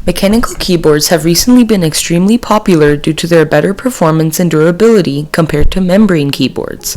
Mechanical keyboards have recently been extremely popular due to their better performance and durability compared to membrane keyboards.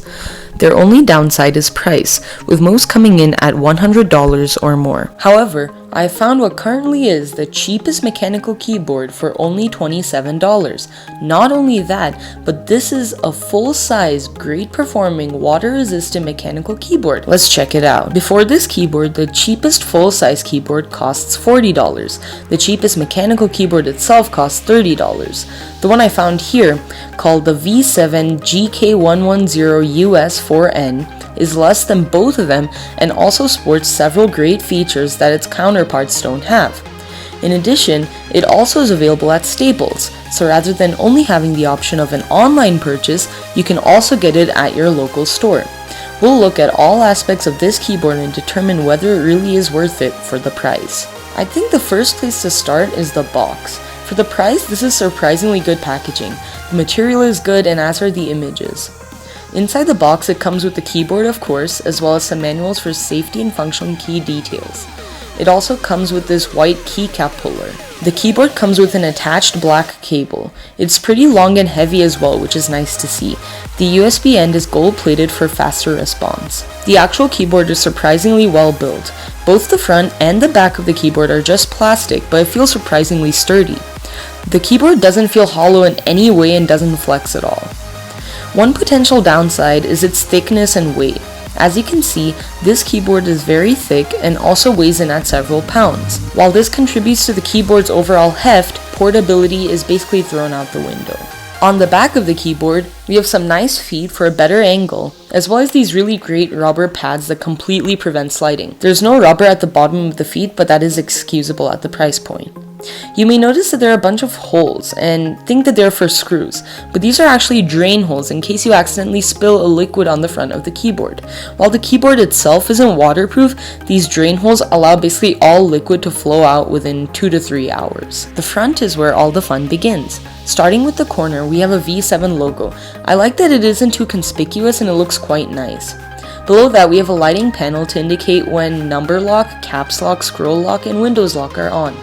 Their only downside is price, with most coming in at $100 or more. However, I have found what currently is the cheapest mechanical keyboard for only $27. Not only that, but this is a full-size, great-performing, water-resistant mechanical keyboard. Let's check it out. Before this keyboard, the cheapest full-size keyboard costs $40. The cheapest mechanical keyboard itself costs $30. The one I found here, called the V7 GK110US4N, is less than both of them and also sports several great features that its counterparts don't have. In addition, it also is available at Staples, so rather than only having the option of an online purchase, you can also get it at your local store. We'll look at all aspects of this keyboard and determine whether it really is worth it for the price. I think the first place to start is the box. For the price, this is surprisingly good packaging. The material is good and as are the images. Inside the box, it comes with the keyboard, of course, as well as some manuals for safety and functional key details. It also comes with this white keycap puller. The keyboard comes with an attached black cable. It's pretty long and heavy as well, which is nice to see. The USB end is gold-plated for faster response. The actual keyboard is surprisingly well built. Both the front and the back of the keyboard are just plastic, but it feels surprisingly sturdy. The keyboard doesn't feel hollow in any way and doesn't flex at all. One potential downside is its thickness and weight. As you can see, this keyboard is very thick and also weighs in at several pounds. While this contributes to the keyboard's overall heft, portability is basically thrown out the window. On the back of the keyboard, we have some nice feet for a better angle, as well as these really great rubber pads that completely prevent sliding. There's no rubber at the bottom of the feet, but that is excusable at the price point. You may notice that there are a bunch of holes and think that they're for screws, but these are actually drain holes in case you accidentally spill a liquid on the front of the keyboard. While the keyboard itself isn't waterproof, these drain holes allow basically all liquid to flow out within 2 to 3 hours. The front is where all the fun begins. Starting with the corner, we have a V7 logo. I like that it isn't too conspicuous and it looks quite nice. Below that, we have a lighting panel to indicate when number lock, caps lock, scroll lock, and Windows lock are on.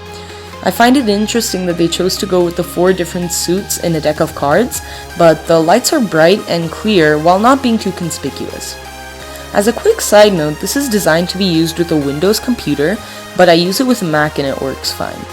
I find it interesting that they chose to go with the 4 different suits in a deck of cards, but the lights are bright and clear while not being too conspicuous. As a quick side note, this is designed to be used with a Windows computer, but I use it with a Mac and it works fine.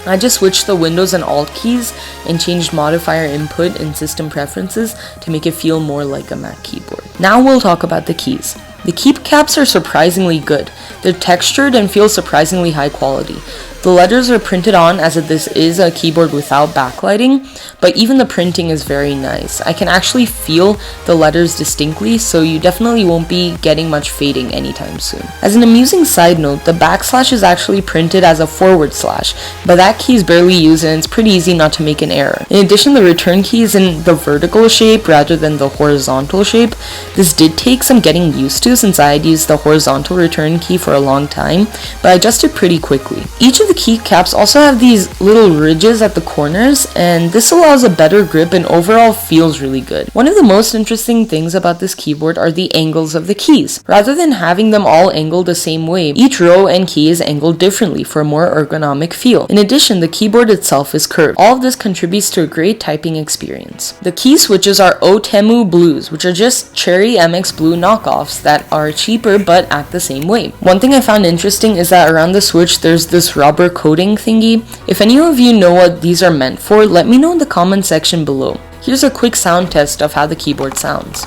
I just switched the Windows and Alt keys and changed modifier input and system preferences to make it feel more like a Mac keyboard. Now we'll talk about the keys. The keycaps are surprisingly good. They're textured and feel surprisingly high quality. The letters are printed on as if this is a keyboard without backlighting, but even the printing is very nice. I can actually feel the letters distinctly, so you definitely won't be getting much fading anytime soon. As an amusing side note, the backslash is actually printed as a forward slash, but that key is barely used and it's pretty easy not to make an error. In addition, the return key is in the vertical shape rather than the horizontal shape. This did take some getting used to since I had used the horizontal return key for a long time, but I adjusted pretty quickly. Each of the keycaps also have these little ridges at the corners, and this allows a better grip and overall feels really good. One of the most interesting things about this keyboard are the angles of the keys. Rather than having them all angled the same way, each row and key is angled differently for a more ergonomic feel. In addition, the keyboard itself is curved. All of this contributes to a great typing experience. The key switches are Otemu Blues, which are just Cherry MX Blue knockoffs that are cheaper but act the same way. One thing I found interesting is that around the switch there's this rubber coating thingy. If any of you know what these are meant for, let me know in the comment section below. Here's a quick sound test of how the keyboard sounds.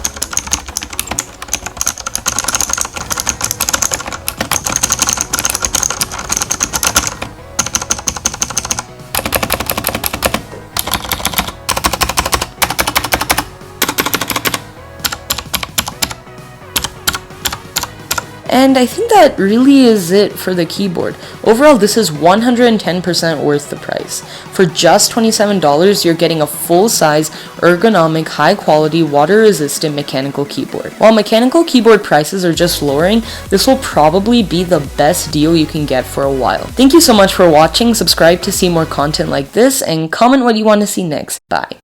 And I think that really is it for the keyboard. Overall, this is 110% worth the price. For just $27, you're getting a full-size, ergonomic, high-quality, water-resistant mechanical keyboard. While mechanical keyboard prices are just lowering, this will probably be the best deal you can get for a while. Thank you so much for watching. Subscribe to see more content like this, and comment what you want to see next. Bye.